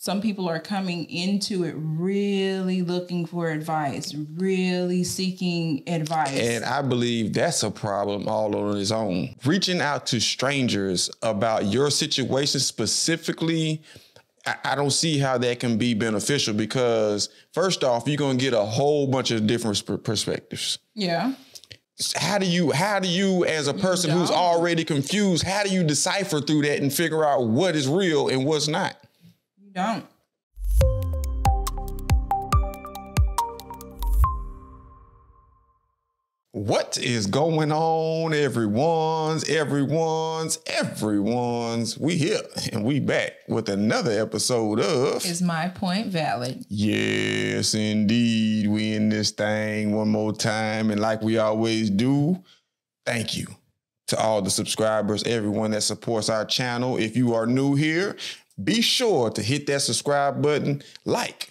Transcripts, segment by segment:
some people are coming into it really looking for advice, really seeking advice. And I believe that's a problem all on its own. Reaching out to strangers about your situation specifically, I don't see how that can be beneficial because first off, you're going to get a whole bunch of different perspectives. Yeah. How do you as a person who's already confused, how do you decipher through that and figure out what is real and what's not? You don't. What is going on, everyone's? We here and we back with another episode of Is My Point Valid? Yes, indeed. We in this thing one more time. And like we always do, thank you to all the subscribers, everyone that supports our channel. If you are new here, be sure to hit that subscribe button, like,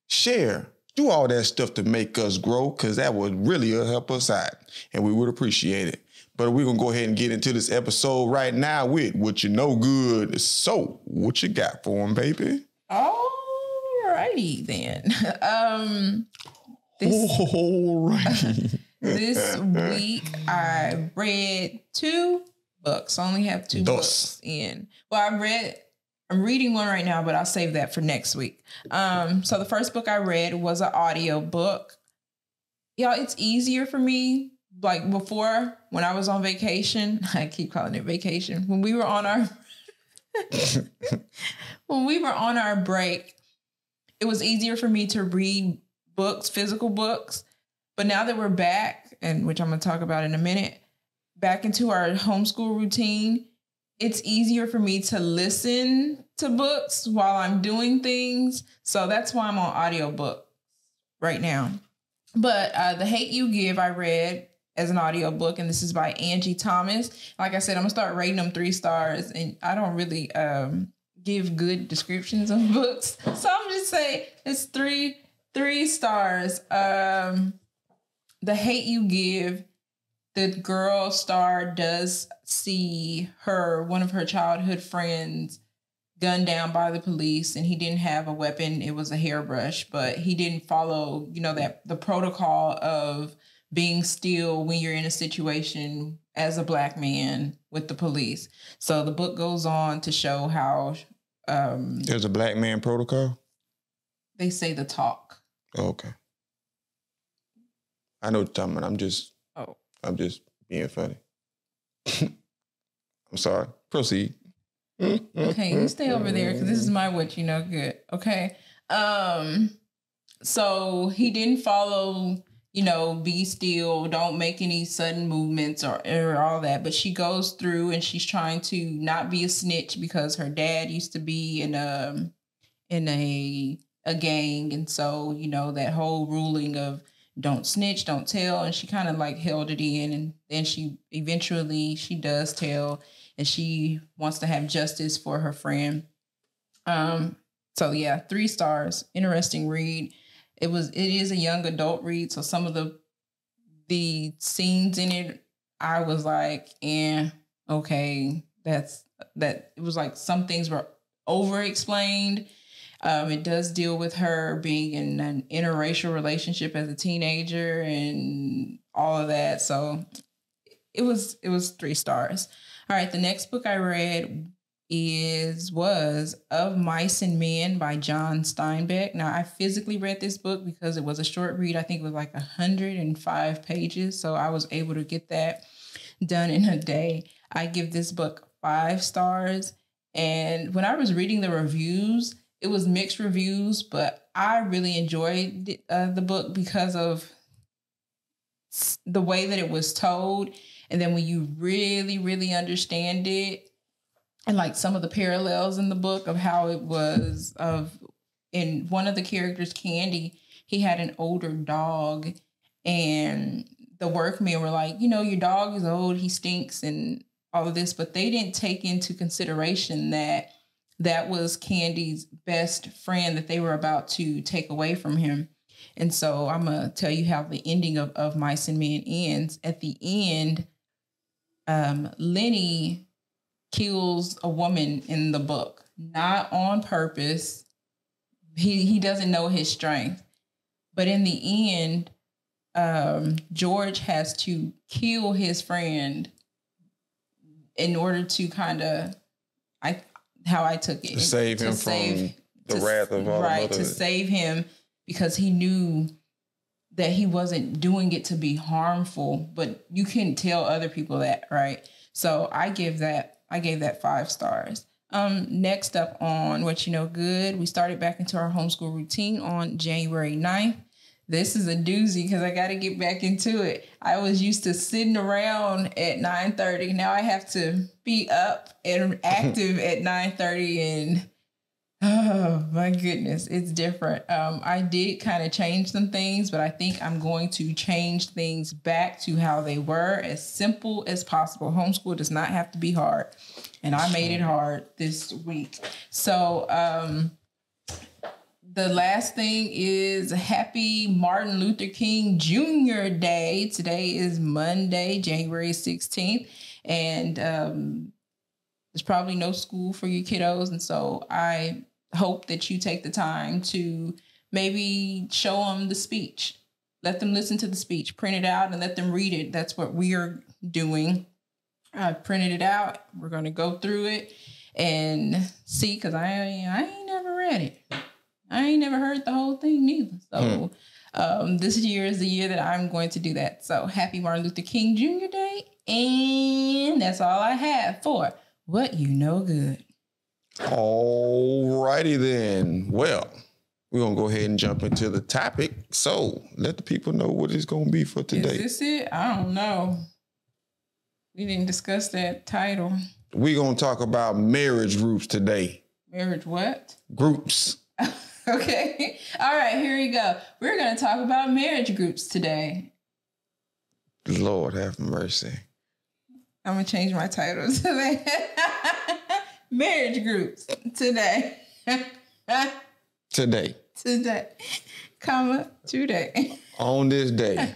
share, do all that stuff to make us grow, because that would really help us out, and we would appreciate it. But we're going to go ahead and get into this episode right now with What You Know Good. So, what you got for them, baby? Alrighty then. This week I read 2 books. I only have 2 books in. Well, I'm reading one right now, but I'll save that for next week. So the first book I read was an audio book. Y'all, it's easier for me. Like before, when I was on vacation, I keep calling it vacation. When we were on our break, it was easier for me to read books, physical books. But now that we're back, and which I'm going to talk about in a minute, back into our homeschool routine, it's easier for me to listen to books while I'm doing things. So that's why I'm on audiobook right now. But The Hate U Give, I read as an audiobook, and this is by Angie Thomas. Like I said, I'm going to start rating them 3 stars, and I don't really give good descriptions of books. So I'm just saying it's 3 stars. The Hate U Give, the girl star does see one of her childhood friends gunned down by the police, and he didn't have a weapon. It was a hairbrush, but he didn't follow, that the protocol of being still when you're in a situation as a Black man with the police. So the book goes on to show how there's a Black man protocol. They say the talk. Oh, okay. I know what you're talking about. I'm just being funny. I'm sorry. Proceed. Okay, you stay over there because this is my What You Know Good. Okay. So he didn't follow, be still, don't make any sudden movements or all that. But she goes through and she's trying to not be a snitch because her dad used to be in a gang. And so, that whole ruling of don't snitch, don't tell. And she kind of held it in. And then she does tell, and she wants to have justice for her friend. So yeah, 3 stars. Interesting read. It is a young adult read. So some of the scenes in it, I was like, okay, that it was like some things were over explained. It does deal with her being in an interracial relationship as a teenager and all of that. So it was 3 stars. All right. The next book I read was Of Mice and Men by John Steinbeck. Now I physically read this book because it was a short read. I think it was 105 pages. So I was able to get that done in a day. I give this book 5 stars. And when I was reading the reviews, it was mixed reviews, but I really enjoyed the book because of the way that it was told. And then when you really, really understand it, and some of the parallels in the book of how it was in one of the characters, Candy, he had an older dog, and the workmen were like, your dog is old, he stinks and all of this, but they didn't take into consideration that was Candy's best friend that they were about to take away from him. And so I'm going to tell you how the ending of Mice and Men ends. At the end, Lenny kills a woman in the book, not on purpose, he doesn't know his strength. But in the end, George has to kill his friend in order to kind of, how I took it, to save him from the wrath of all right, to save him, because he knew that he wasn't doing it to be harmful, but you can tell other people that, right? So I gave that 5 stars. Next up on What You Know Good, we started back into our homeschool routine on January 9th. This is a doozy because I got to get back into it. I was used to sitting around at 9:30. Now I have to be up and active at 9:30, and oh my goodness, it's different. I did kind of change some things, but I think I'm going to change things back to how they were, as simple as possible. Homeschool does not have to be hard, and I made it hard this week. So the last thing is happy Martin Luther King Jr. Day. Today is Monday, January 16th, and there's probably no school for your kiddos, and so I hope that you take the time to maybe show them the speech. Let them listen to the speech, print it out, and let them read it. That's what we are doing. I printed it out. We're going to go through it and see, because I ain't never read it. I ain't never heard the whole thing neither. So this year is the year that I'm going to do that. So happy Martin Luther King Jr. Day. And that's all I have for What You Know Good. All righty then. Well, we're going to go ahead and jump into the topic. So let the people know what it's going to be for today. Is this it? I don't know. We didn't discuss that title. We're going to talk about marriage groups today. Marriage what? Groups. Okay. All right, here we go. We're going to talk about marriage groups today. Lord have mercy. I'm going to change my title to that. Marriage groups today. Today. Comma, today. On this day.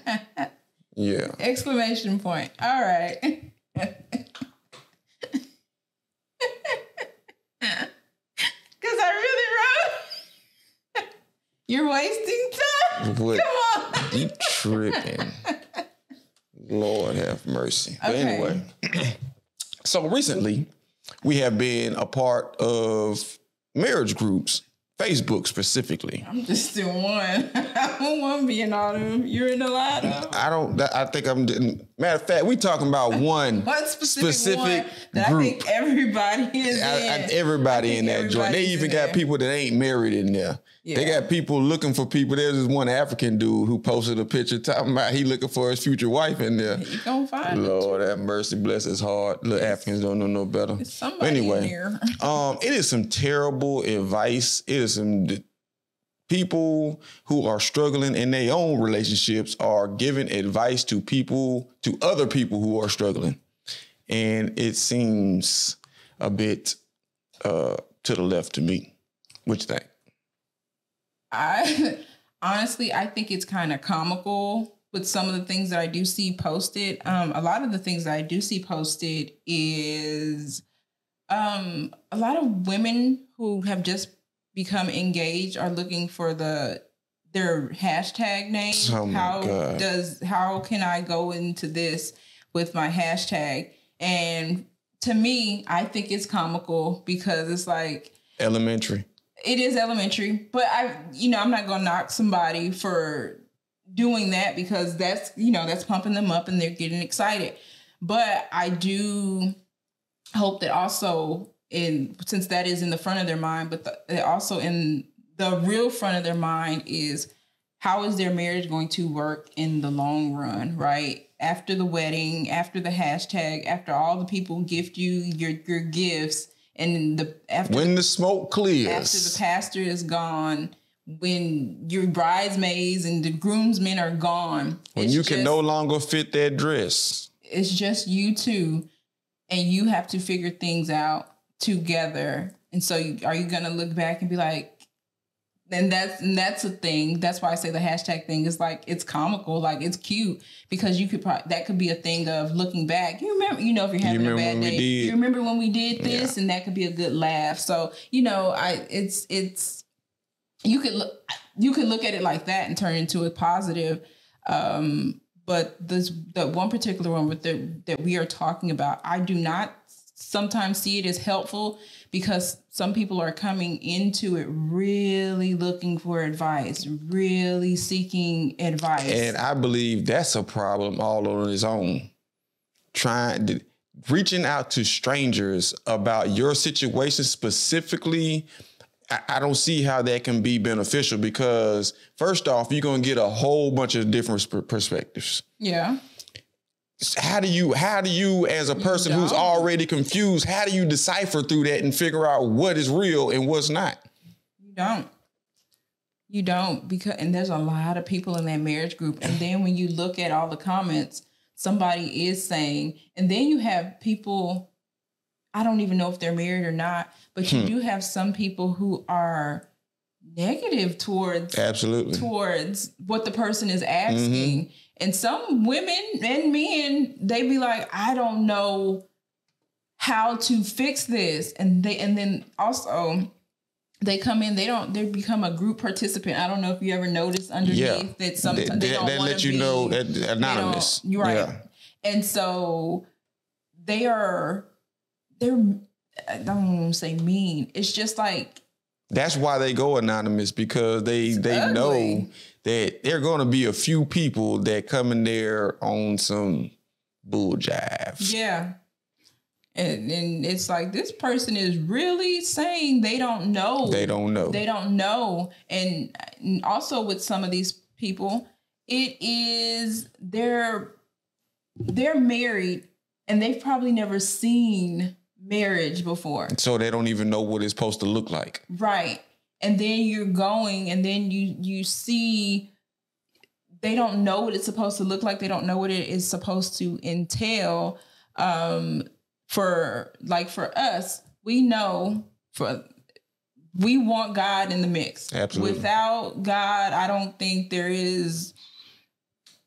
Yeah. Exclamation point. All right. Because I really wrote. You're wasting time. What? Come on. You tripping. Lord have mercy. But Okay. anyway, so recently we have been a part of marriage groups, Facebook specifically. I'm just in one. I don't want to be in all of them. You're in a lot of them. I think I'm, matter of fact, we talking about one specific one that group. I think everybody is in. Everybody in that joint. They even got people that ain't married in there. Yeah. They got people looking for people. There's this one African dude who posted a picture talking about he looking for his future wife in there. You gonna find Lord have mercy, bless his heart. Little Africans don't know no better. It's somebody in here. It is some terrible advice. It is some people who are struggling in their own relationships are giving advice to other people who are struggling. And it seems a bit to the left to me. What you think? I think it's kind of comical with some of the things that I do see posted. A lot of the things that I do see posted is a lot of women who have just become engaged are looking for their hashtag name. Oh how can I go into this with my hashtag? And to me, I think it's comical because it's like elementary. It is elementary, but I'm not going to knock somebody for doing that because that's pumping them up and they're getting excited. But I do hope that also since that is in the front of their mind, but also in the real front of their mind is how is their marriage going to work in the long run, right? After the wedding, after the hashtag, after all the people gift you your gifts. And when the smoke clears, after the pastor is gone, when your bridesmaids and the groomsmen are gone, when you can no longer fit that dress, it's just you two, and you have to figure things out together. And so, are you gonna look back and be like? And that's a thing. That's why I say the hashtag thing is like, it's comical, like it's cute because that could be a thing of looking back. You remember, if you're having a bad day, you remember when we did this, and that could be a good laugh. So, it's you could look at it like that and turn it into a positive. But the one particular one that we are talking about, I do not sometimes see it as helpful because some people are coming into it really looking for advice, really seeking advice. And I believe that's a problem all on its own. Reaching out to strangers about your situation specifically, I don't see how that can be beneficial because first off, you're going to get a whole bunch of different perspectives. Yeah. How do you, as a person who's already confused, how do you decipher through that and figure out what is real and what's not? You don't because, and there's a lot of people in that marriage group. And then when you look at all the comments, somebody is saying, and then you have people, I don't even know if they're married or not, but you do have some people who are negative towards what the person is asking. Mm-hmm. And some women and men, they be like, I don't know how to fix this. And then also they come in, they become a group participant. I don't know if you ever noticed underneath that sometimes they don't want to let you know that anonymous. You're right. Yeah. And so they're I don't want to say mean. It's just like, that's why they go anonymous, because they know that there are going to be a few people that come in there on some bull jive. Yeah. And it's like, this person is really saying they don't know. They don't know. And also with some of these people, it is they're married and they've probably never seen marriage before. So they don't even know what it's supposed to look like. Right. And then you're going and then you see they don't know what it's supposed to look like. They don't know what it is supposed to entail. For us, we know we want God in the mix. Absolutely. Without God, I don't think there is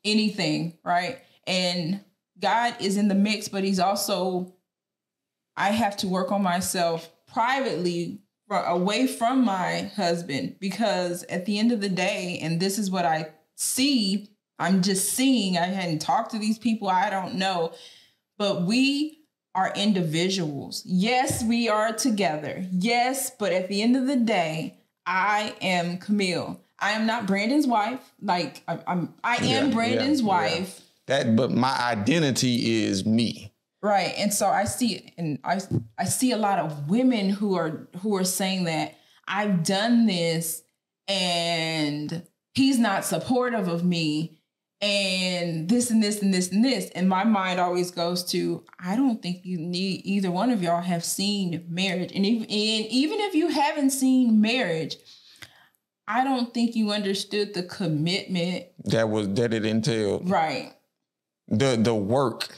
anything, right? And God is in the mix, but he's also, I have to work on myself privately away from my husband, because at the end of the day, and this is what I see, I'm just seeing, I hadn't talked to these people, I don't know, but we are individuals. Yes, we are together. Yes, but at the end of the day, I am Camille. I am not Brandon's wife. Like I am Brandon's wife. But my identity is me. Right. And so I see a lot of women who are saying that I've done this and he's not supportive of me and this and this and this and this. And my mind always goes to, I don't think either one of y'all have seen marriage. And even if you haven't seen marriage, I don't think you understood the commitment that it entailed. Right. The work.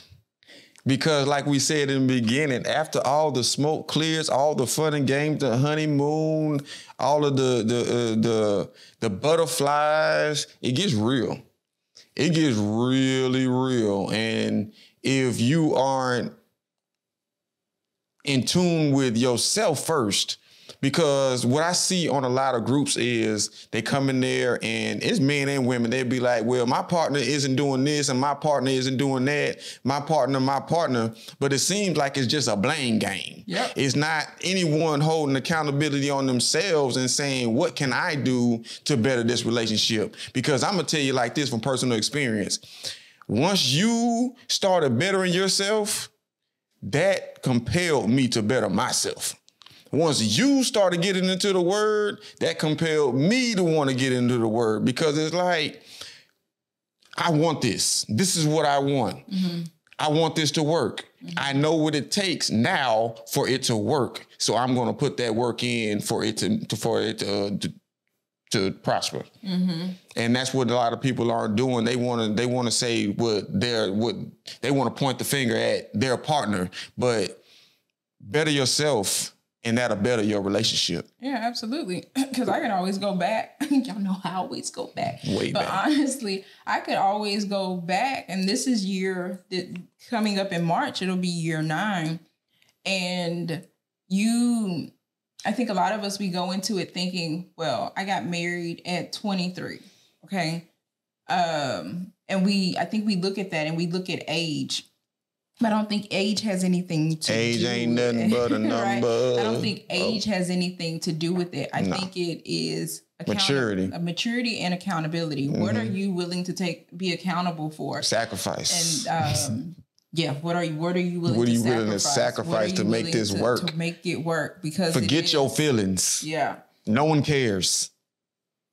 Because like we said in the beginning, after all the smoke clears, all the fun and games, the honeymoon, all of the butterflies, it gets real. It gets really real. And if you aren't in tune with yourself first, because what I see on a lot of groups is they come in there and it's men and women. They'd be like, well, my partner isn't doing this and my partner isn't doing that. My partner. But it seems like it's just a blame game. Yep. It's not anyone holding accountability on themselves and saying, what can I do to better this relationship? Because I'm going to tell you like this from personal experience. Once you started bettering yourself, that compelled me to better myself. Once you started getting into the word, that compelled me to want to get into the word, because it's like, I want this. This is what I want. Mm-hmm. I want this to work. Mm-hmm. I know what it takes now for it to work. So I'm going to put that work in for it to prosper. Mm-hmm. And that's what a lot of people aren't doing. They want to say what they want to point the finger at their partner, but better yourself. And that'll better your relationship. Yeah, absolutely. Because I can always go back. Y'all know I always go back. But honestly, I could always go back. And this is coming up in March. It'll be year 9. And I think a lot of us, we go into it thinking, well, I got married at 23. Okay. And I think we look at that and we look at age. But I don't think age has anything to age do ain't nothing but a number. Right? I don't think age has anything to do with it. I think it is maturity and accountability. What are you willing to be accountable for? Sacrifice. And what are you willing to sacrifice to make this work? To make it work, because forget your feelings. Yeah. No one cares.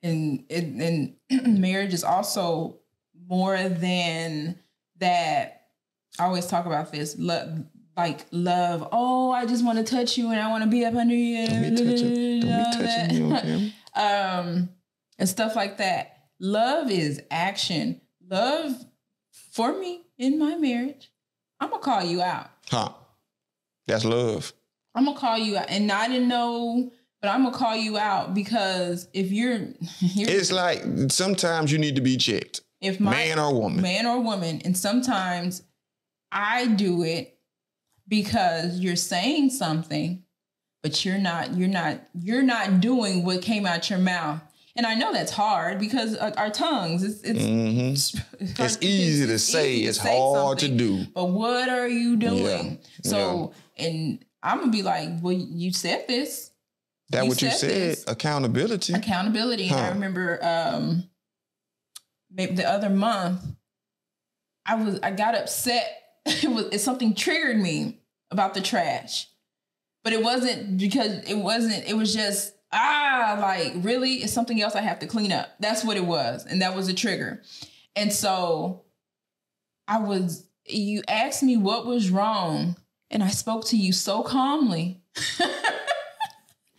And marriage is also more than that. I always talk about this, love. Oh, I just want to touch you and I want to be up under you. Don't be touching me on camera. And stuff like that. Love is action. Love, for me, in my marriage, I'm going to call you out. That's love. I'm going to call you out. And I didn't know, but I'm going to call you out, because if you're it's like sometimes you need to be checked. If man or woman. And sometimes I do it because you're saying something, but you're not doing what came out your mouth. And I know that's hard, because our tongues, it's easy to say, it's hard to do. But what are you doing? Yeah. So, and I'm going to be like, well, you said this. That's what you said. Accountability. And I remember maybe the other month, I got upset. Something triggered me about the trash, but it wasn't because it was just, like, really, it's something else I have to clean up. That's what it was. And that was a trigger. And so you asked me what was wrong, and I spoke to you so calmly.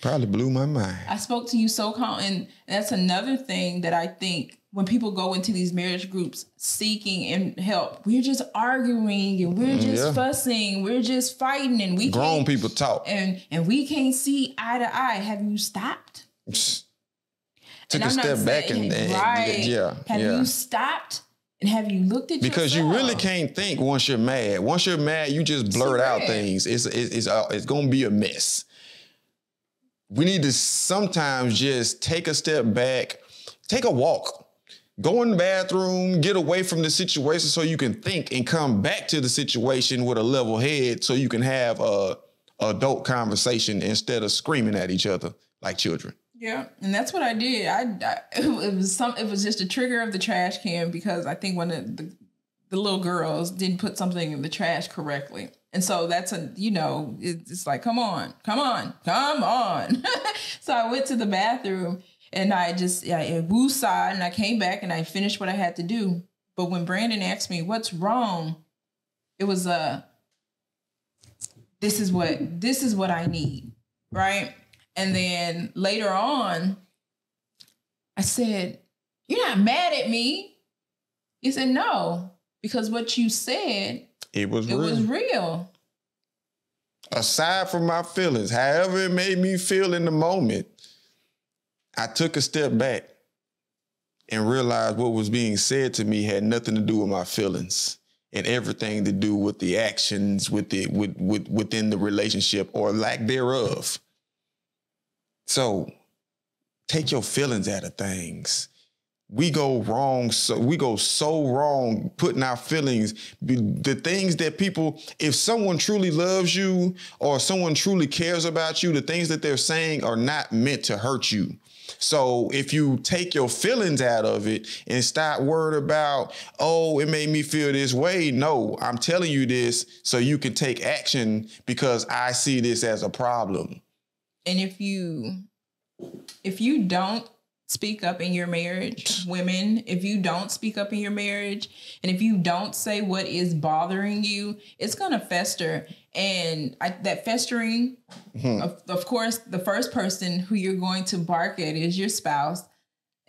Probably blew my mind. I spoke to you so calm. And that's another thing that I think when people go into these marriage groups seeking and help, we're just arguing and we're just fussing. We're just fighting, and we grown people talk. And we can't see eye to eye. Have you stopped? Took a step back and Have you stopped? And have you looked at because yourself? You really can't think once you're mad. Once you're mad, you just blurt out things. It's going to be a mess. We need to sometimes just take a step back, take a walk, go in the bathroom, get away from the situation so you can think and come back to the situation with a level head so you can have a adult conversation instead of screaming at each other like children. Yeah, and that's what I did. It was just a trigger of the trash can, because I think one of the little girls didn't put something in the trash correctly. And so that's it's like, come on. So I went to the bathroom and I woosah, and I came back and I finished what I had to do. But when Brandon asked me what's wrong, it was this is what I need, right? And then later on, I said, "You're not mad at me?" He said, "No, because what you said, it was real. Aside from my feelings, however it made me feel in the moment, I took a step back and realized what was being said to me had nothing to do with my feelings and everything to do with the actions within the relationship or lack thereof. So take your feelings out of things. We go wrong. So we go so wrong putting our feelings, the things that people, if someone truly loves you or someone truly cares about you, the things that they're saying are not meant to hurt you. So if you take your feelings out of it and stop worried about, oh, it made me feel this way. No, I'm telling you this so you can take action because I see this as a problem. And if you don't speak up in your marriage, women, if you don't speak up in your marriage, and if you don't say what is bothering you, it's going to fester. And that festering, of course, the first person who you're going to bark at is your spouse.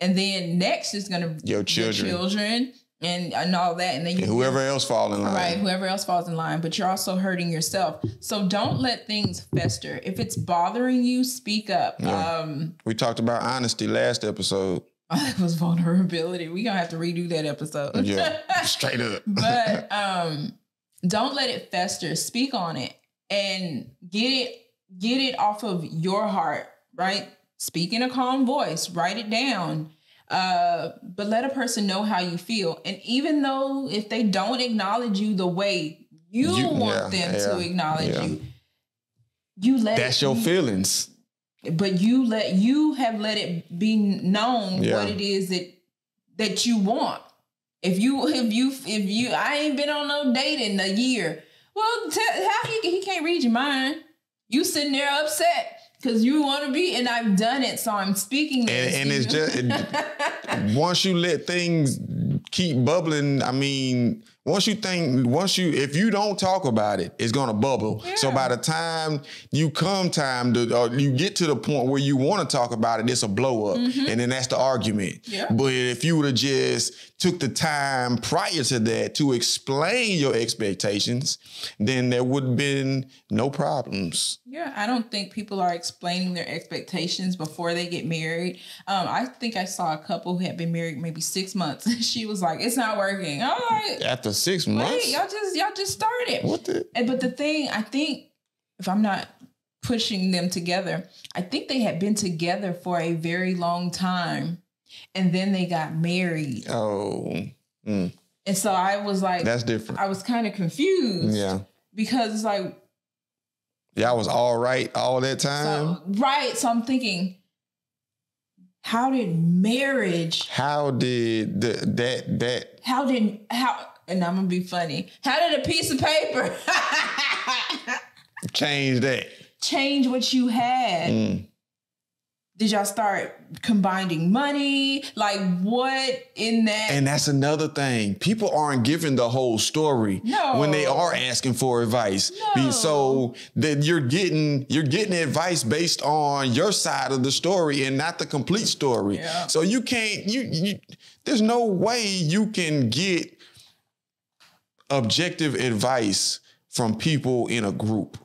And then next is going to be your children and all that. And then whoever else falls in line. Right, whoever else falls in line. But you're also hurting yourself. So don't let things fester. If it's bothering you, speak up. Yeah. We talked about honesty last episode. That was vulnerability. We're going to have to redo that episode. Yeah, straight up. But don't let it fester. Speak on it and get it get it off of your heart, right? Speak in a calm voice, write it down. But let a person know how you feel. And even though if they don't acknowledge you the way you want them to acknowledge you let that's your feelings. But you have let it be known what it is that you want. If you I ain't been on no date in a year. Well, how he can't read your mind. You sitting there upset because you want to be, and I've done it, so I'm speaking this. And it's just once you let things keep bubbling, I mean, if you don't talk about it, it's gonna bubble. Yeah. So by the time you you get to the point where you want to talk about it, it's a blow up, and then that's the argument. Yeah. But if you would have just took the time prior to that to explain your expectations, then there would have been no problems. Yeah, I don't think people are explaining their expectations before they get married. I think I saw a couple who had been married maybe 6 months. She was like, "It's not working." All right. After 6 months, wait, y'all just started. But the thing, I think, if I'm not pushing them together, I think they had been together for a very long time, and then they got married. Oh. Mm. And so I was like, that's different. I was kind of confused. Yeah. Because it's like, y'all was all right all that time? So I'm thinking, how did marriage... How did and I'm going to be funny. How did a piece of paper... change that? Change what you had. Mm. Did y'all start combining money? Like what in that? And that's another thing. People aren't giving the whole story when they are asking for advice. No. So that you're getting advice based on your side of the story and not the complete story. Yeah. So you can't, there's no way you can get objective advice from people in a group.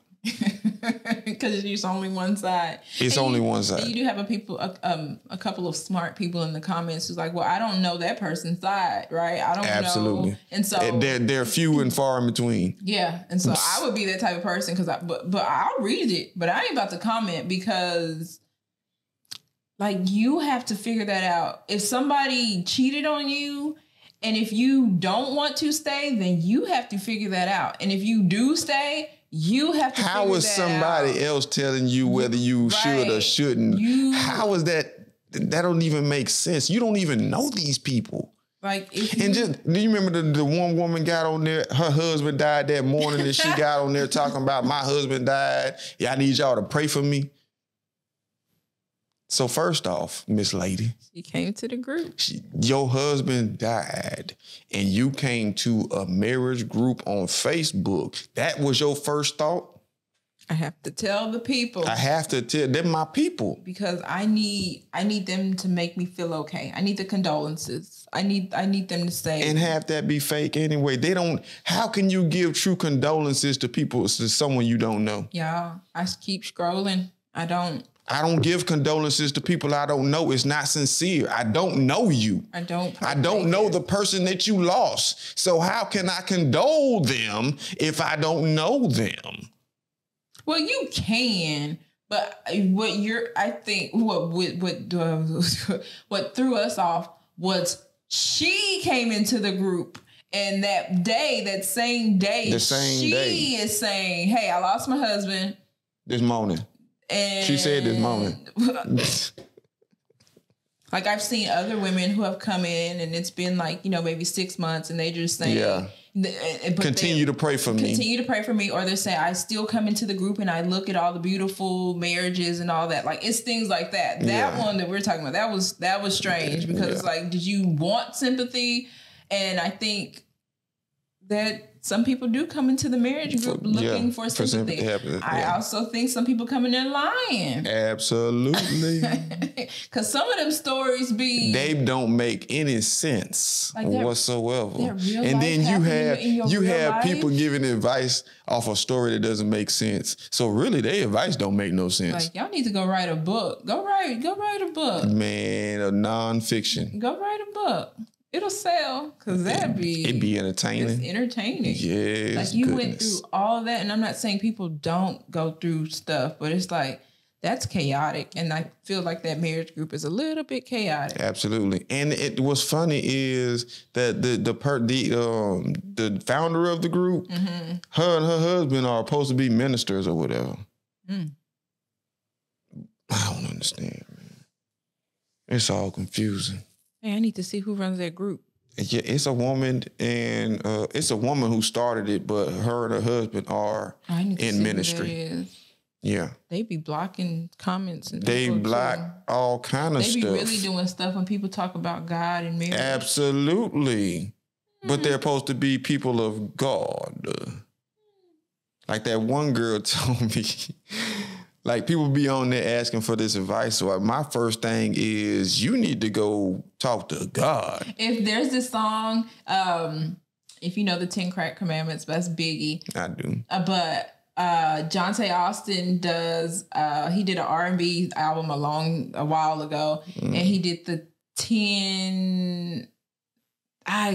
Because it's only one side. It's only one side. You do have a couple of smart people in the comments who's like, well, I don't know that person's side, right? I don't know. And so they're few and far in between. Yeah. And so I would be that type of person but I'll read it, but I ain't about to comment because like you have to figure that out. If somebody cheated on you and if you don't want to stay, then you have to figure that out. And if you do stay, you have to How is somebody else telling you whether you should or shouldn't? How is that? That don't even make sense. You don't even know these people. Like, do you remember the one woman got on there? Her husband died that morning, and she got on there talking about my husband died. Yeah, I need y'all to pray for me. So first off, Miss Lady, she came to the group. Your husband died, and you came to a marriage group on Facebook. That was your first thought? I have to tell the people. I have to tell them, my people, because I need them to make me feel okay. I need the condolences. I need them to say, and have that be fake anyway. They don't. How can you give true condolences to people, to someone you don't know? Yeah, I keep scrolling. I don't give condolences to people I don't know. It's not sincere. I don't know you. I don't know the person that you lost. So how can I condole them if I don't know them? Well, you can, but what threw us off was she came into the group. And that same day, she is saying, "Hey, I lost my husband this morning." And she said this morning. Like I've seen other women who have come in and it's been like, maybe 6 months and they just saying, continue to pray for me. Continue to pray for me. Or they're saying, I still come into the group and I look at all the beautiful marriages and all that. Like it's things like that. That one that we're talking about, that was strange because it's like, did you want sympathy? And I think that some people do come into the marriage group looking for sympathy. I also think some people come in there lying. Absolutely. Because some of them stories they don't make any sense whatsoever. And then you have people giving advice off a story that doesn't make sense. So really, their advice don't make no sense. Like y'all need to go write a book. Go write a book. Man, a nonfiction. Go write a book. It'll sell because it'd be entertaining. It's entertaining. Yes, like you went through all that, and I'm not saying people don't go through stuff, but it's like that's chaotic, and I feel like that marriage group is a little bit chaotic. Absolutely, and what's funny is that the founder of the group, her and her husband are supposed to be ministers or whatever. I don't understand, man. It's all confusing. Hey, I need to see who runs that group. Yeah, it's a woman, and it's a woman who started it, but her and her husband are in ministry. Yeah, they be blocking comments and they block all kind of stuff. They be really doing stuff when people talk about God and marriage. Absolutely, but they're supposed to be people of God. Like that one girl told me. Like people be on there asking for this advice. So my first thing is you need to go talk to God. If there's this song, if you know the 10 Crack Commandments, that's Biggie. I do. But Jonte Austin does, he did an R&B album a while ago, and he did the 10...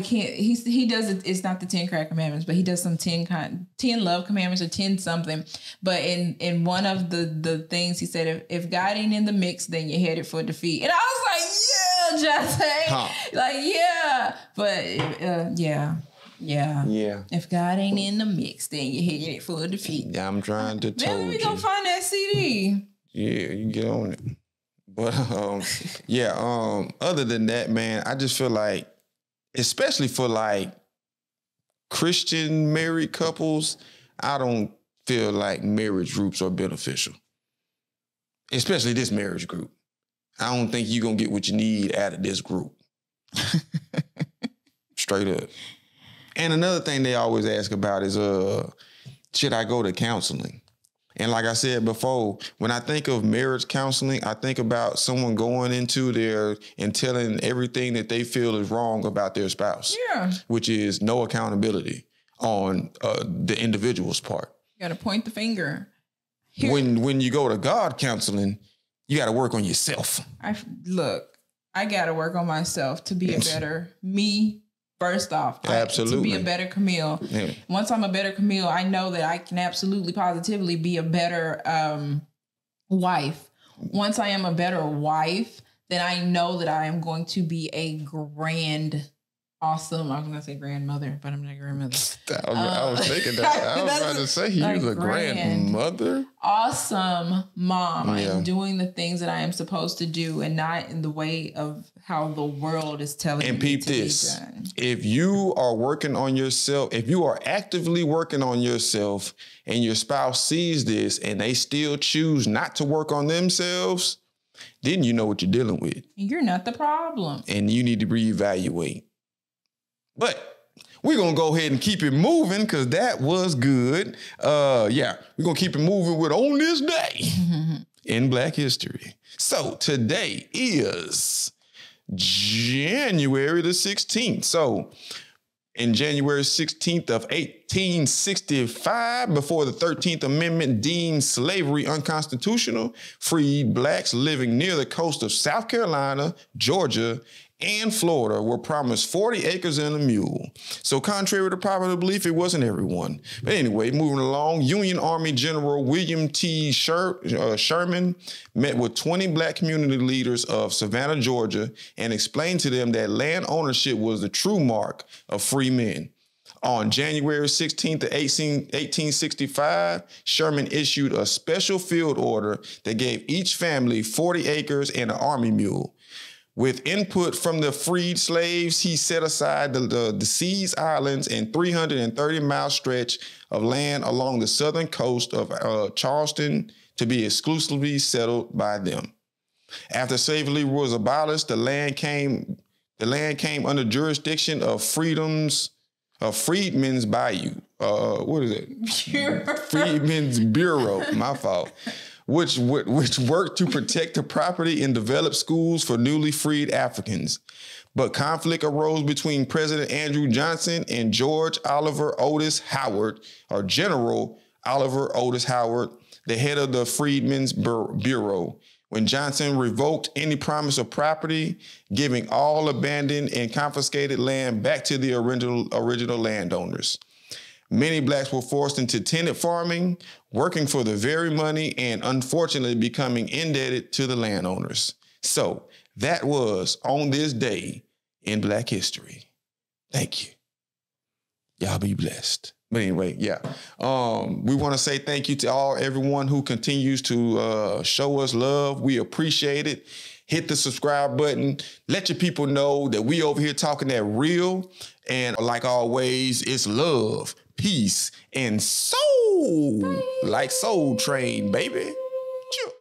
he does it. It's not the 10 Crack Commandments, but he does some 10 Love Commandments or 10 something. But in one of the things he said, if God ain't in the mix, then you're headed for defeat. And I was like, yeah, Jonte. Like, yeah. But yeah. If God ain't in the mix, then you're headed for defeat. Yeah, I'm trying to tell you. Maybe we gonna find that CD. Yeah, you can get on it. But other than that, man, I just feel like, especially for like Christian married couples, I don't feel like marriage groups are beneficial. Especially this marriage group. I don't think you're going to get what you need out of this group. Straight up. And another thing they always ask about is, should I go to counseling? And like I said before, when I think of marriage counseling, I think about someone going into there and telling everything that they feel is wrong about their spouse. Yeah. Which is no accountability on the individual's part. You got to point the finger. When you go to God counseling, you got to work on yourself. I got to work on myself to be a better me. First off, absolutely. To be a better Camille. Yeah. Once I'm a better Camille, I know that I can absolutely positively be a better wife. Once I am a better wife, then I know that I am going to be a awesome. I was going to say grandmother, but I'm not a grandmother. I was thinking that. I was about to say you was a grandmother. Awesome mom. I am doing the things that I am supposed to do and not in the way of how the world is telling me to be done. If you are working on yourself, if you are actively working on yourself and your spouse sees this and they still choose not to work on themselves, then you know what you're dealing with. You're not the problem. And you need to reevaluate. But we're going to go ahead and keep it moving because that was good. We're going to keep it moving with On This Day in Black History. So today is January the 16th. So in January 16th of 1865, before the 13th Amendment deemed slavery unconstitutional, freed blacks living near the coast of South Carolina, Georgia, and Florida were promised 40 acres and a mule. So contrary to popular belief, it wasn't everyone. But anyway, moving along, Union Army General William T. Sherman met with 20 black community leaders of Savannah, Georgia, and explained to them that land ownership was the true mark of free men. On January 16th, 1865, Sherman issued a special field order that gave each family 40 acres and an army mule. With input from the freed slaves, he set aside the Seas Islands and 330-mile stretch of land along the southern coast of Charleston to be exclusively settled by them. After slavery was abolished, the land came under jurisdiction of Freedmen's Bayou. What is it? Freedmen's Bureau. My fault. Which worked to protect the property and develop schools for newly freed Africans. But conflict arose between President Andrew Johnson and George Oliver Otis Howard, or General Oliver Otis Howard, the head of the Freedmen's Bureau. when Johnson revoked any promise of property, giving all abandoned and confiscated land back to the original landowners. Many blacks were forced into tenant farming, working for the very money and unfortunately becoming indebted to the landowners. So that was on this day in Black history. Thank you. Y'all be blessed. But anyway, yeah. We want to say thank you to everyone who continues to show us love. We appreciate it. Hit the subscribe button. Let your people know that we over here talking that real. And like always, it's love, peace, and soul. Like Soul Train, baby.